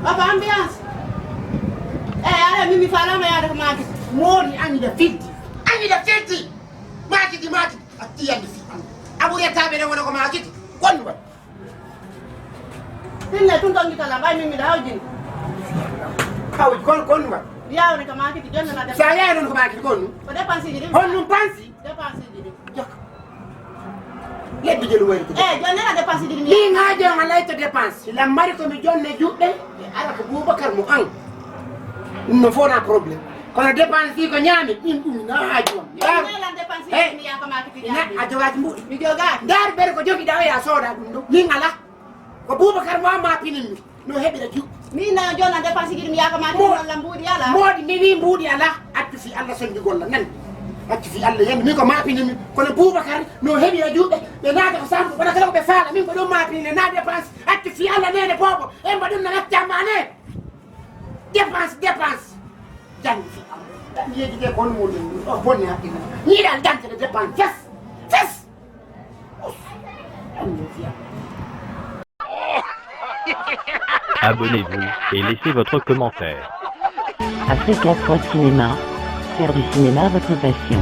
Papa ambiance. Ala mimi falama ya kama Moni anda 50. Anda 50. Makiti ati anda 50. Abu ya tabe na ko makiti. Kon ba. Tinne tun tongi kala bay mimi da hawjin. Hawj kon ba. Yaw ni kama makiti jonna na def. Sa ya non ko makiti kon. Ko dépense ji. Hon pansi. Dépense ji. Jok. Lebbi jelu wari. Jonna na dépense ji mi. Ni ngajo ngalay to dépense. La mari ko mi jonne judde. Ala ko Boubacar mo an. No fona problème. Kono dépense ko ñaami ɗin ɗum na haaju on. Lan dépense ni ya kama makiti na a jogaati mbuɗi. Mi jogaati. Ndar ɓere ko jogi da ya sooda ɗum ɗo. Min ala. Ko Boubacar mo ma pinin mi. No heɓira ju. Min na jonna dépense ji mi ya kama makiti walla mbuudi ala. Moodi mi wi mbuudi ala. Accu fi Allah songi golla nan. Accu fi Allah yandi min ko ma pinin mi. Kono Boubacar no heɓira juɓe. Ɓe naata ko sambo wona kala ko ɓe faala min ko ɗum ma pinin na dépense. Accu fi Allah nene bobo. En mbaɗum na ngaccama ne. Dépense. Jangi fi Allah. Mi yeji de kon mo ɗum o bonni hakkille. Ni dal dante de dépense fes. Abonnez-vous et laissez votre commentaire. Africa Cinéma. Faire du cinéma votre passion.